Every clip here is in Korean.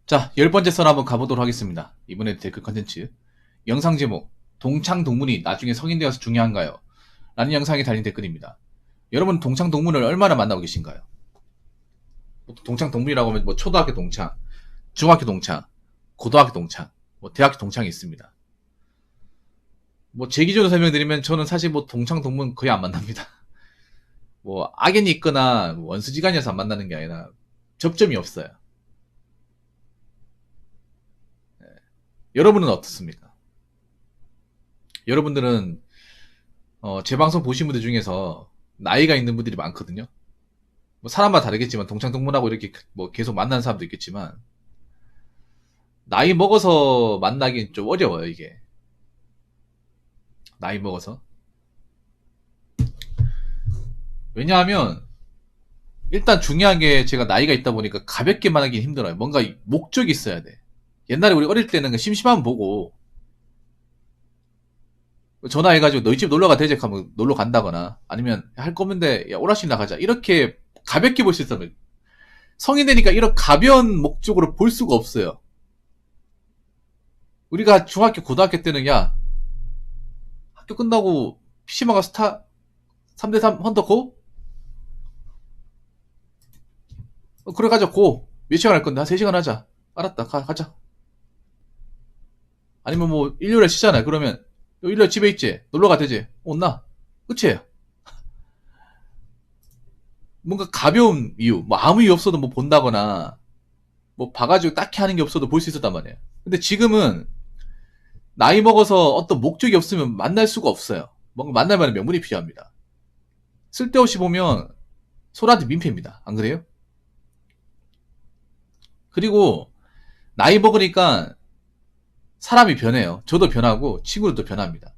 자, 10번째 썰 한번 가보도록 하겠습니다. 이번에 댓글 컨텐츠. 영상 제목, 동창동문이 나중에 성인 되어서 중요한가요? 라는 영상에 달린 댓글입니다. 여러분 동창동문을 얼마나 만나고 계신가요? 동창동문이라고 하면 뭐 초등학교 동창, 중학교 동창, 고등학교 동창, 뭐 대학교 동창이 있습니다. 뭐 제 기준으로 설명드리면 저는 사실 뭐 동창동문 거의 안 만납니다. 뭐 악연이 있거나 뭐 원수지간이어서 안 만나는 게 아니라 접점이 없어요. 여러분은 어떻습니까? 여러분들은 제 방송 보신 분들 중에서 나이가 있는 분들이 많거든요. 뭐 사람마다 다르겠지만 동창동문하고 이렇게 뭐 계속 만나는 사람도 있겠지만 나이 먹어서 만나긴 좀 어려워요, 이게. 나이 먹어서. 왜냐하면 일단 중요한 게 제가 나이가 있다 보니까 가볍게 만나긴 힘들어요. 뭔가 목적이 있어야 돼. 옛날에 우리 어릴 때는 그 심심하면 보고 전화해가지고 너희 집 놀러가 되지? 하면 놀러 간다거나 아니면 할 거면데 야 오라씨 나가자 이렇게 가볍게 볼 수 있다면 성인 되니까 이런 가벼운 목적으로 볼 수가 없어요. 우리가 중학교 고등학교 때는 야 학교 끝나고 PC방 가서 3대3 헌터 고? 그래 가자 고. 몇 시간 할 건데 한 3시간 하자. 알았다 가자. 아니면 뭐 일요일에 쉬잖아요. 그러면 일요일 집에 있지? 놀러가 되지? 온나? 끝이에요. 뭔가 가벼운 이유, 뭐 아무 이유 없어도 뭐 본다거나 뭐 봐가지고 딱히 하는 게 없어도 볼 수 있었단 말이에요. 근데 지금은 나이 먹어서 어떤 목적이 없으면 만날 수가 없어요. 뭔가 만나면 명분이 필요합니다. 쓸데없이 보면 소라한테 민폐입니다. 안 그래요? 그리고 나이 먹으니까 사람이 변해요. 저도 변하고 친구들도 변합니다.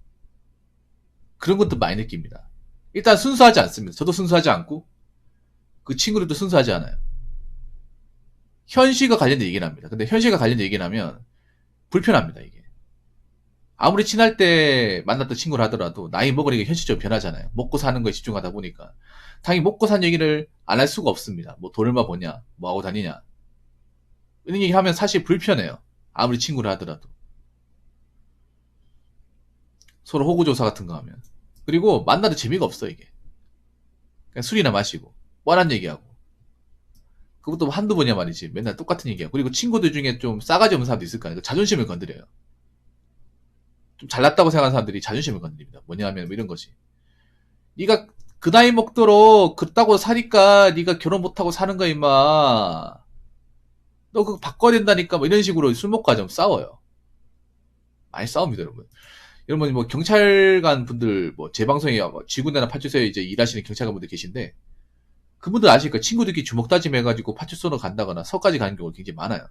그런 것도 많이 느낍니다. 일단 순수하지 않습니다. 저도 순수하지 않고 그 친구들도 순수하지 않아요. 현실과 관련된 얘기를 합니다. 근데 현실과 관련된 얘기를 하면 불편합니다, 이게. 아무리 친할 때 만났던 친구를 하더라도 나이 먹으니까 현실적으로 변하잖아요. 먹고 사는 거에 집중하다 보니까. 당연히 먹고 산 얘기를 안 할 수가 없습니다. 뭐 돈 얼마 버냐, 뭐 하고 다니냐. 이런 얘기 하면 사실 불편해요. 아무리 친구를 하더라도. 서로 호구조사 같은 거 하면. 그리고 만나도 재미가 없어, 이게. 그냥 술이나 마시고, 뻔한 얘기하고. 그것도 한두 번이야 말이지. 맨날 똑같은 얘기하고. 그리고 친구들 중에 좀 싸가지 없는 사람도 있을 거 아니에요. 자존심을 건드려요. 좀 잘났다고 생각하는 사람들이 자존심을 건드립니다. 뭐냐 하면 뭐 이런 것이. 네가 그 나이 먹도록 그따고 사니까 네가 결혼 못하고 사는 거야 임마. 너 그거 바꿔야 된다니까 뭐 이런 식으로 술 먹고 하자면 싸워요. 많이 싸웁니다 여러분. 여러분 뭐 경찰관 분들 뭐 제 방송에 뭐 지구대나 파출소에 이제 일하시는 경찰관 분들 계신데 그분들 아실 거예요. 친구들끼리 주먹 다짐해가지고 파출소로 간다거나 서까지 가는 경우가 굉장히 많아요.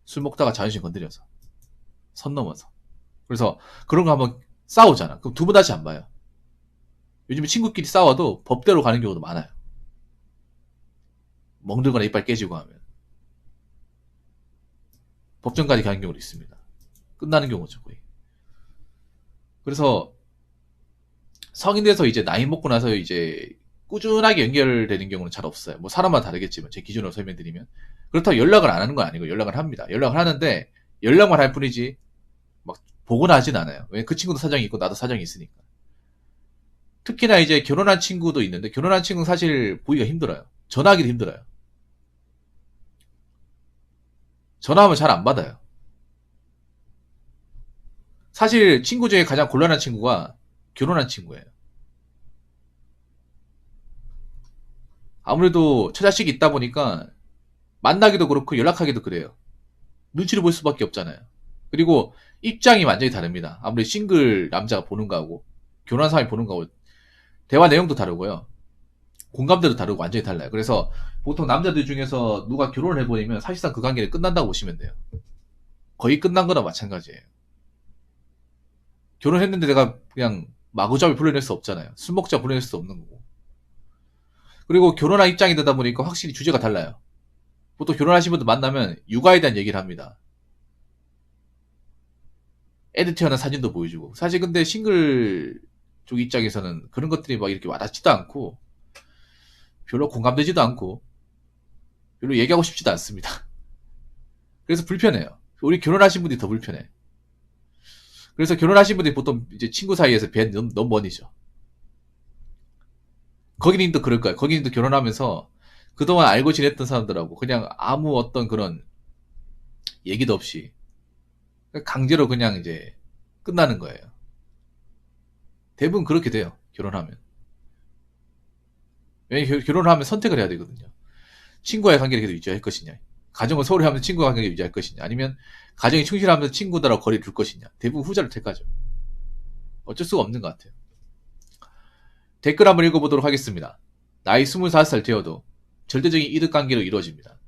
술 먹다가 자존심 건드려서 선 넘어서. 그래서 그런 거 한번 싸우잖아. 그럼 두 번 다시 안 봐요. 요즘에 친구끼리 싸워도 법대로 가는 경우도 많아요. 멍들거나 이빨 깨지고 하면 법정까지 가는 경우도 있습니다. 끝나는 경우죠 거의. 그래서 성인 돼서 이제 나이 먹고 나서 이제 꾸준하게 연결되는 경우는 잘 없어요. 뭐 사람마다 다르겠지만 제 기준으로 설명드리면 그렇다고 연락을 안 하는 건 아니고 연락을 합니다. 연락을 하는데 연락만 할 뿐이지 막 보거나 하진 않아요. 왜 그 친구도 사정이 있고 나도 사정이 있으니까. 특히나 이제 결혼한 친구도 있는데 결혼한 친구는 사실 보기가 힘들어요. 전화하기도 힘들어요. 전화하면 잘 안 받아요. 사실 친구 중에 가장 곤란한 친구가 결혼한 친구예요. 아무래도 처자식이 있다 보니까 만나기도 그렇고 연락하기도 그래요. 눈치를 볼 수밖에 없잖아요. 그리고 입장이 완전히 다릅니다. 아무리 싱글 남자가 보는 거하고 결혼한 사람이 보는 거하고 대화 내용도 다르고요. 공감대도 다르고 완전히 달라요. 그래서 보통 남자들 중에서 누가 결혼을 해버리면 사실상 그 관계는 끝난다고 보시면 돼요. 거의 끝난 거나 마찬가지예요. 결혼했는데 내가 그냥 마구잡이 불러낼 수 없잖아요. 술 먹자 불러낼 수 없는 거고. 그리고 결혼한 입장이 되다 보니까 확실히 주제가 달라요. 보통 결혼하신 분들 만나면 육아에 대한 얘기를 합니다. 애들 태어난 사진도 보여주고. 사실 근데 싱글 쪽 입장에서는 그런 것들이 막 이렇게 와닿지도 않고 별로 공감되지도 않고 별로 얘기하고 싶지도 않습니다. 그래서 불편해요. 우리 결혼하신 분들이 더 불편해. 그래서 결혼하신 분들이 보통 이제 친구 사이에서 배 너무 먼이죠. 거기님도 그럴 거예요. 거기님도 결혼하면서 그동안 알고 지냈던 사람들하고 그냥 아무 어떤 그런 얘기도 없이 강제로 그냥 이제 끝나는 거예요. 대부분 그렇게 돼요. 결혼하면. 왜냐면 결혼을 하면 선택을 해야 되거든요. 친구와의 관계를 계속 유지할 것이냐, 가정을 소홀히 하면서 친구와 관계를 유지할 것이냐, 아니면 가정이 충실하면서 친구들하고 거리를 둘 것이냐. 대부분 후자를 택하죠. 어쩔 수가 없는 것 같아요. 댓글 한번 읽어보도록 하겠습니다. 나이 25살 되어도 절대적인 이득관계로 이루어집니다.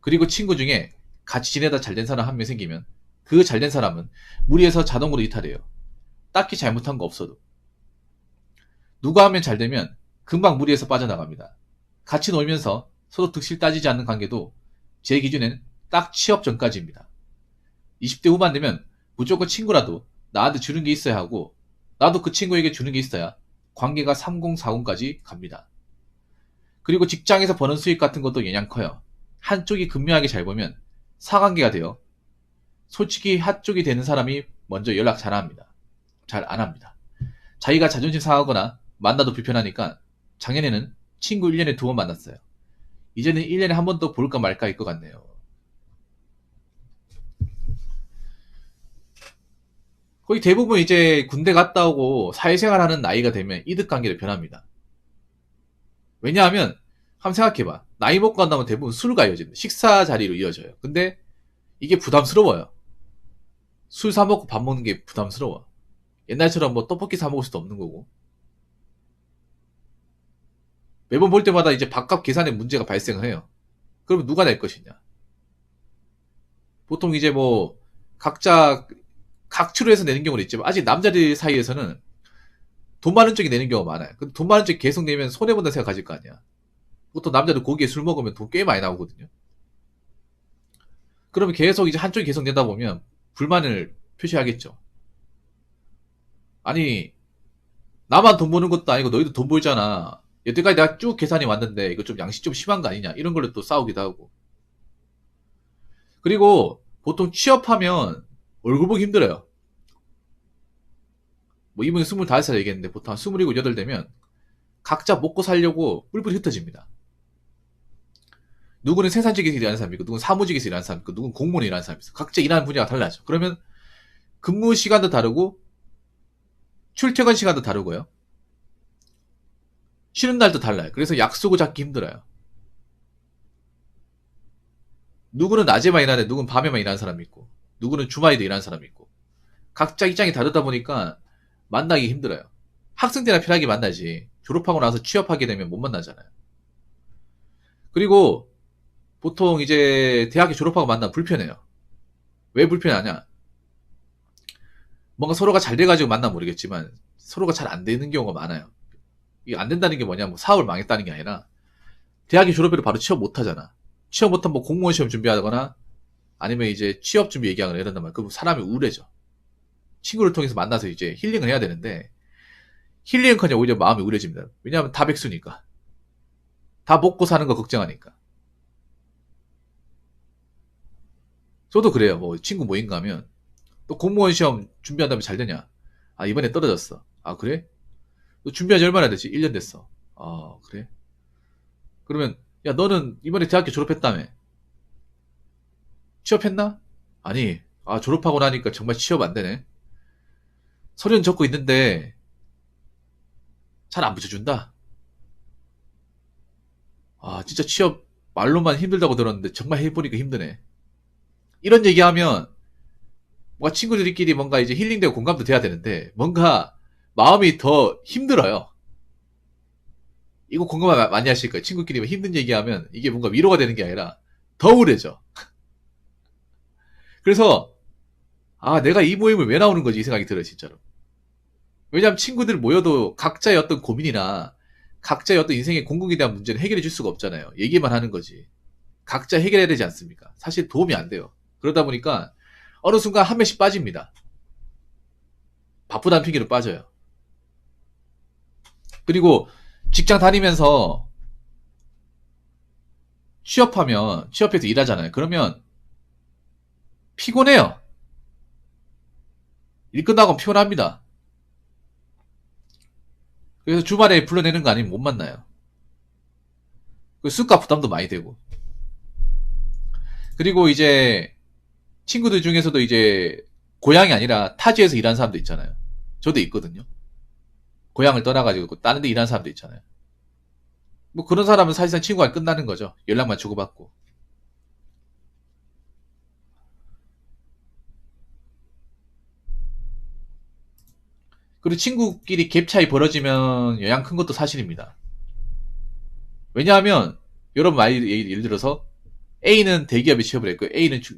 그리고 친구 중에 같이 지내다 잘된 사람 한 명 생기면 그 잘된 사람은 무리해서 자동으로 이탈해요. 딱히 잘못한 거 없어도. 누가 하면 잘되면 금방 무리해서 빠져나갑니다. 같이 놀면서 서로 득실 따지지 않는 관계도 제 기준엔 딱 취업 전까지입니다. 20대 후반 되면 무조건 친구라도 나한테 주는 게 있어야 하고 나도 그 친구에게 주는 게 있어야 관계가 3040까지 갑니다. 그리고 직장에서 버는 수익 같은 것도 영향 커요. 한쪽이 극명하게 잘 보면 사관계가 돼요. 솔직히 한쪽이 되는 사람이 먼저 연락 잘 안 합니다. 자기가 자존심 상하거나 만나도 불편하니까 작년에는 친구 1년에 2번 만났어요. 이제는 1년에 한 번 더 볼까 말까 할 것 같네요. 거의 대부분 이제 군대 갔다 오고 사회생활하는 나이가 되면 이득관계로 변합니다. 왜냐하면 한번 생각해봐. 나이 먹고 간다면 대부분 술과 이어진다. 식사 자리로 이어져요. 근데 이게 부담스러워요. 술 사 먹고 밥 먹는 게 부담스러워. 옛날처럼 뭐 떡볶이 사 먹을 수도 없는 거고. 매번 볼 때마다 이제 밥값 계산에 문제가 발생을 해요. 그러면 누가 낼 것이냐? 보통 이제 뭐 각자 각추로 해서 내는 경우는 있지만 아직 남자들 사이에서는 돈 많은 쪽이 내는 경우가 많아요. 근데 돈 많은 쪽이 계속 내면 손해본다는 생각 가질 거 아니야. 보통 남자들 고기에 술 먹으면 돈 꽤 많이 나오거든요. 그러면 계속 이제 한쪽이 계속 내다 보면 불만을 표시하겠죠. 아니 나만 돈 버는 것도 아니고 너희도 돈 벌잖아. 여태까지 내가 쭉 계산이 왔는데 이거 좀 양식 좀 심한 거 아니냐 이런 걸로 또 싸우기도 하고. 그리고 보통 취업하면 얼굴 보기 힘들어요. 뭐 이분이 25살 얘기했는데 보통 한 27, 8 되면 각자 먹고 살려고 뿔뿔이 흩어집니다. 누구는 생산직에서 일하는 사람이 있고 누구는 사무직에서 일하는 사람이 있고 누구는 공무원에 일하는 사람이 있어. 각자 일하는 분야가 달라져. 그러면 근무 시간도 다르고 출퇴근 시간도 다르고요. 쉬는 날도 달라요. 그래서 약속을 잡기 힘들어요. 누구는 낮에만 일하는데 누구는 밤에만 일하는 사람이 있고 누구는 주말에도 일하는 사람이 있고 각자 입장이 다르다 보니까 만나기 힘들어요. 학생 때나 편하게 만나지 졸업하고 나서 취업하게 되면 못 만나잖아요. 그리고 보통 이제 대학교 졸업하고 만나면 불편해요. 왜 불편하냐? 뭔가 서로가 잘 돼가지고 만나면 모르겠지만 서로가 잘 안 되는 경우가 많아요. 이게 안 된다는 게 뭐냐? 뭐 사업을 망했다는 게 아니라 대학교 졸업해도 바로 취업 못 하잖아. 취업 못하면 뭐 공무원 시험 준비하거나 아니면 이제 취업 준비 얘기하거나 이런단 말이야. 그럼 사람이 우울해져. 친구를 통해서 만나서 이제 힐링을 해야 되는데 힐링은커녕 오히려 마음이 우울해집니다. 왜냐하면 다 백수니까. 다 먹고 사는 거 걱정하니까. 저도 그래요. 뭐 친구 모임 가면 또 공무원 시험 준비한다면 잘 되냐? 아 이번에 떨어졌어. 아 그래? 너 준비한 지 얼마나 됐지? 1년 됐어. 아 그래? 그러면 야 너는 이번에 대학교 졸업했다며? 취업했나? 아니 졸업하고 나니까 정말 취업 안 되네. 서류는 적고 있는데 잘 안 붙여준다. 아 진짜 취업 말로만 힘들다고 들었는데 정말 해보니까 힘드네. 이런 얘기하면 뭔가 친구들끼리 뭔가 이제 힐링되고 공감도 돼야 되는데 뭔가 마음이 더 힘들어요. 이거 공감 많이 하실 거예요. 친구끼리 힘든 얘기하면 이게 뭔가 위로가 되는 게 아니라 더 우울해져. 그래서 내가 이 모임을 왜 나오는 거지 이 생각이 들어요 진짜로. 왜냐하면 친구들 모여도 각자의 어떤 고민이나 각자의 어떤 인생의 공공에 대한 문제는 해결해 줄 수가 없잖아요. 얘기만 하는 거지. 각자 해결해야 되지 않습니까? 사실 도움이 안 돼요. 그러다 보니까 어느 순간 한 명씩 빠집니다. 바쁘다는 핑계로 빠져요. 그리고 직장 다니면서 취업해서 일하잖아요. 그러면 피곤해요. 일 끝나고 피곤합니다. 그래서 주말에 불러내는 거 아니면 못 만나요. 그 수가 부담도 많이 되고. 그리고 이제 친구들 중에서도 이제 고향이 아니라 타지에서 일하는 사람도 있잖아요. 저도 있거든요. 고향을 떠나가지고 다른 데 일하는 사람도 있잖아요. 뭐 그런 사람은 사실상 친구가 끝나는 거죠. 연락만 주고받고. 그리고 친구끼리 갭 차이 벌어지면 영향 큰 것도 사실입니다. 왜냐하면 여러분 예를 들어서 A는 대기업에 취업을 했고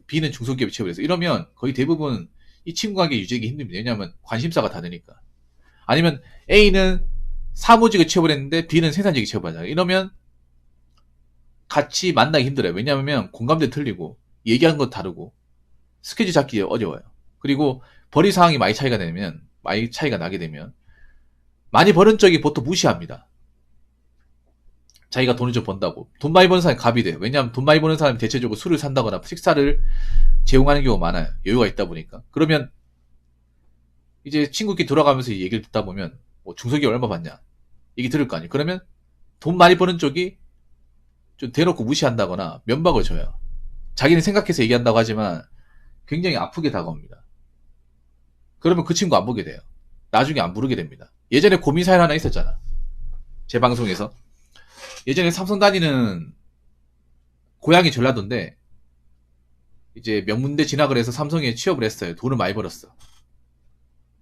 B는 중소기업에 취업을 했어. 이러면 거의 대부분 이 친구 관계 유지하기 힘듭니다. 왜냐하면 관심사가 다르니까. 아니면 A는 사무직에 취업을 했는데 B는 생산직에 취업을 하잖아요. 이러면 같이 만나기 힘들어요. 왜냐하면 공감대 틀리고 얘기하는 것 다르고 스케줄 잡기 어려워요. 그리고 벌이 상황이 많이 차이가 나게 되면 많이 버는 쪽이 보통 무시합니다. 자기가 돈을 좀 번다고. 돈 많이 버는 사람이 갑이 돼요. 왜냐하면 돈 많이 버는 사람이 대체적으로 술을 산다거나 식사를 제공하는 경우가 많아요. 여유가 있다 보니까. 그러면 이제 친구끼리 돌아가면서 이 얘기를 듣다 보면 뭐 중소기업 얼마 받냐 얘기 들을 거 아니에요. 그러면 돈 많이 버는 쪽이 좀 대놓고 무시한다거나 면박을 줘요. 자기는 생각해서 얘기한다고 하지만 굉장히 아프게 다가옵니다. 그러면 그 친구 안 보게 돼요. 나중에 안 부르게 됩니다. 예전에 고민 사연 하나 있었잖아. 제 방송에서. 예전에 삼성 다니는 고향이 전라도인데 이제 명문대 진학을 해서 삼성에 취업을 했어요. 돈을 많이 벌었어.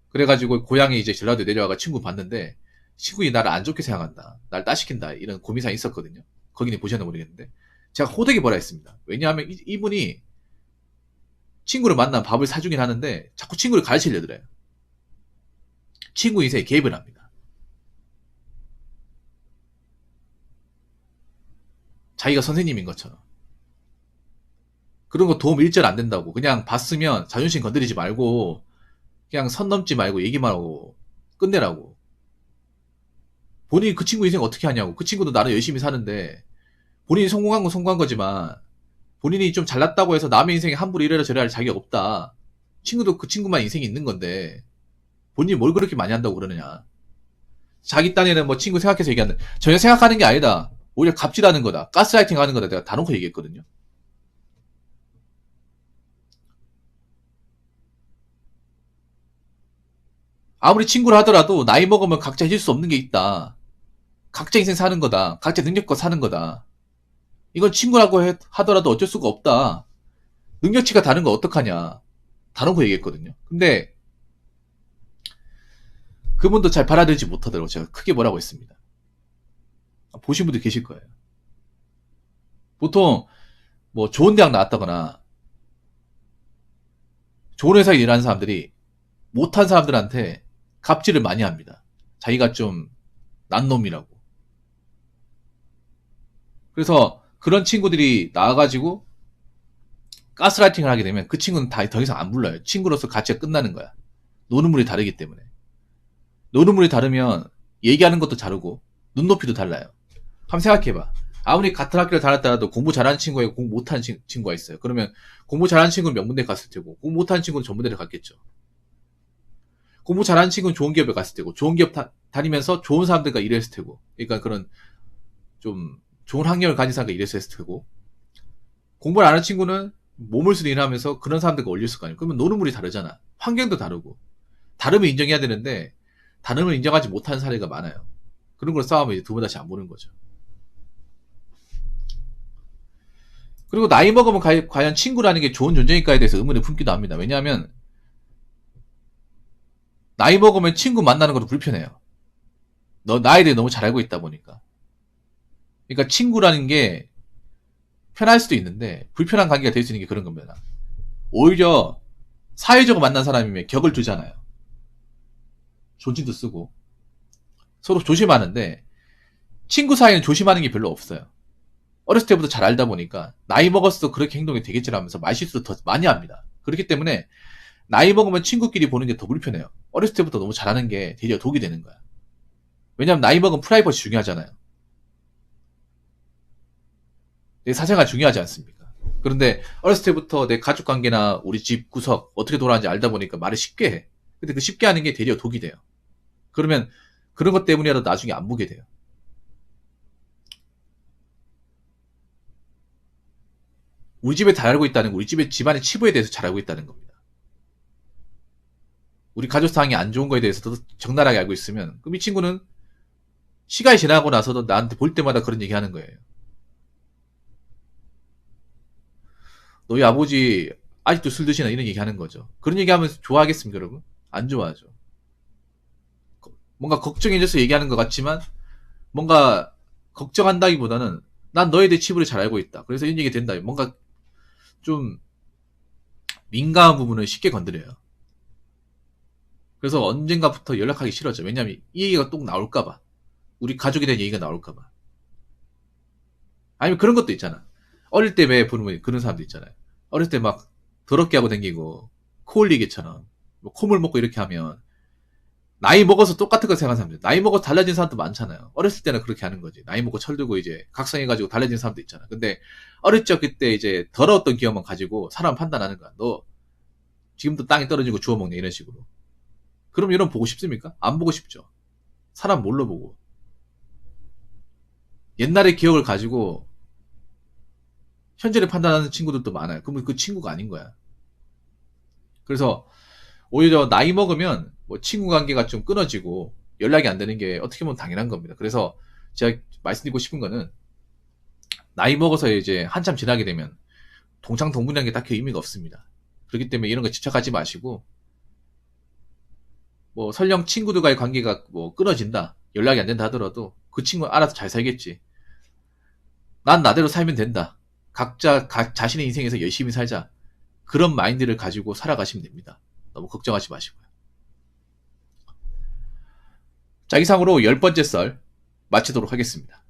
그래가지고 고향에 이제 전라도에 내려와가 친구 봤는데 친구이 나를 안 좋게 생각한다. 날 따시킨다. 이런 고민사항이 있었거든요. 거기는 보셨나 모르겠는데 제가 호되게 뭐라 했습니다. 왜냐하면 이분이 친구를 만나면 밥을 사주긴 하는데 자꾸 친구를 가르치려 들어요. 친구 인생에 개입을 합니다. 자기가 선생님인 것처럼. 그런 거 도움 일절 안 된다고. 그냥 봤으면 자존심 건드리지 말고 그냥 선 넘지 말고 얘기만 하고 끝내라고. 본인이 그 친구 인생 어떻게 하냐고. 그 친구도 나는 열심히 사는데 본인이 성공한 건 성공한 거지만 본인이 좀 잘났다고 해서 남의 인생에 함부로 이래라 저래라 할 자격이 없다. 친구도 그 친구만 인생이 있는 건데 본인이 뭘 그렇게 많이 한다고 그러느냐. 자기 딴에는 뭐 친구 생각해서 얘기한다. 전혀 생각하는 게 아니다. 오히려 갑질하는 거다. 가스라이팅 하는 거다. 내가 다 놓고 얘기했거든요. 아무리 친구를 하더라도 나이 먹으면 각자 해줄 수 없는 게 있다. 각자 인생 사는 거다. 각자 능력껏 사는 거다. 이건 친구라고 하더라도 어쩔 수가 없다. 능력치가 다른 거 어떡하냐. 다 놓고 얘기했거든요. 근데 그분도 잘 받아들이지 못하더라고. 제가 크게 뭐라고 했습니다. 보신 분들 계실 거예요. 보통 뭐 좋은 대학 나왔다거나 좋은 회사에 일하는 사람들이 못한 사람들한테 갑질을 많이 합니다. 자기가 좀 난 놈이라고. 그래서 그런 친구들이 나와가지고 가스라이팅을 하게 되면 그 친구는 더 이상 안 불러요. 친구로서 가치가 끝나는 거야. 노는 물이 다르기 때문에. 노는 물이 다르면 얘기하는 것도 다르고 눈높이도 달라요. 한번 생각해봐. 아무리 같은 학교를 다녔더라도 공부 잘하는 친구와 공부 못하는 친구가 있어요. 그러면 공부 잘하는 친구는 명문대 갔을 테고 공부 못하는 친구는 전문대를 갔겠죠. 공부 잘하는 친구는 좋은 기업에 갔을 테고 좋은 기업 다니면서 좋은 사람들과 일했을 테고 그러니까 그런 좀 좋은 학력을 가진 사람과 일했을 테고 공부를 안 하는 친구는 몸을 쓰는 일을 하면서 그런 사람들과 어울렸을 거 아니에요. 그러면 노는 물이 다르잖아. 환경도 다르고 다름을 인정해야 되는데 다름을 인정하지 못하는 사례가 많아요. 그런 걸 싸우면 이제 두 번 다시 안 보는 거죠. 그리고 나이 먹으면 과연 친구라는 게 좋은 존재일까에 대해서 의문을 품기도 합니다. 왜냐하면 나이 먹으면 친구 만나는 것도 불편해요. 나에 대해 너무 잘 알고 있다 보니까. 그러니까 친구라는 게 편할 수도 있는데 불편한 관계가 될 수 있는 게 그런 겁니다. 오히려 사회적으로 만난 사람이면 격을 두잖아요. 존칭도 쓰고 서로 조심하는데 친구 사이는 조심하는 게 별로 없어요. 어렸을 때부터 잘 알다 보니까 나이 먹었어도 그렇게 행동이 되겠지라면서 말실수도 더 많이 합니다. 그렇기 때문에 나이 먹으면 친구끼리 보는 게 더 불편해요. 어렸을 때부터 너무 잘하는 게 되려 독이 되는 거야. 왜냐면 나이 먹으면 프라이버시 중요하잖아요. 내 사생활 중요하지 않습니까? 그런데 어렸을 때부터 내 가족 관계나 우리 집 구석 어떻게 돌아가는지 알다 보니까 말을 쉽게 해. 근데 그 쉽게 하는 게 되려 독이 돼요. 그러면 그런 것 때문이라도 나중에 안 보게 돼요. 우리 집에 다 알고 있다는 거, 우리 집의 집안의 치부에 대해서 잘 알고 있다는 겁니다. 우리 가족 상황이 안 좋은 거에 대해서도 적나라하게 알고 있으면 그럼 이 친구는 시간이 지나고 나서도 나한테 볼 때마다 그런 얘기 하는 거예요. 너희 아버지 아직도 술 드시나 이런 얘기 하는 거죠. 그런 얘기 하면 좋아하겠습니까, 여러분? 안 좋아하죠. 뭔가 걱정해줘서 얘기하는 것 같지만 뭔가 걱정한다기보다는 난 너에 대해 치부를 잘 알고 있다. 그래서 이런 얘기 된다. 뭔가 좀 민감한 부분을 쉽게 건드려요. 그래서 언젠가부터 연락하기 싫어져. 왜냐면 이 얘기가 또 나올까봐. 우리 가족에 대한 얘기가 나올까봐. 아니면 그런 것도 있잖아. 어릴 때 왜 보는 그런 사람도 있잖아요. 어릴 때 막 더럽게 하고 다니고 코 흘리기처럼 뭐 콧물 먹고 이렇게 하면 나이 먹어서 똑같은 거 생각하는 사람들. 나이 먹어서 달라진 사람도 많잖아요. 어렸을 때는 그렇게 하는 거지. 나이 먹고 철들고 이제 각성해가지고 달라진 사람도 있잖아. 근데 어릴 적 그때 이제 더러웠던 기억만 가지고 사람 판단하는 거야. 너 지금도 땅에 떨어지고 주워먹네 이런 식으로. 그럼 이런 보고 싶습니까? 안 보고 싶죠. 사람 뭘로 보고. 옛날의 기억을 가지고 현재를 판단하는 친구들도 많아요. 그러면 그 친구가 아닌 거야. 그래서 오히려 나이 먹으면 뭐 친구 관계가 좀 끊어지고 연락이 안 되는 게 어떻게 보면 당연한 겁니다. 그래서 제가 말씀드리고 싶은 거는 나이 먹어서 이제 한참 지나게 되면 동창동문이라는 게 딱히 의미가 없습니다. 그렇기 때문에 이런 거 집착하지 마시고 뭐 설령 친구들과의 관계가 뭐 끊어진다, 연락이 안 된다 하더라도 그 친구 알아서 잘 살겠지. 난 나대로 살면 된다. 각자 자신의 인생에서 열심히 살자. 그런 마인드를 가지고 살아가시면 됩니다. 너무 걱정하지 마시고요. 자, 이상으로 10번째 썰 마치도록 하겠습니다.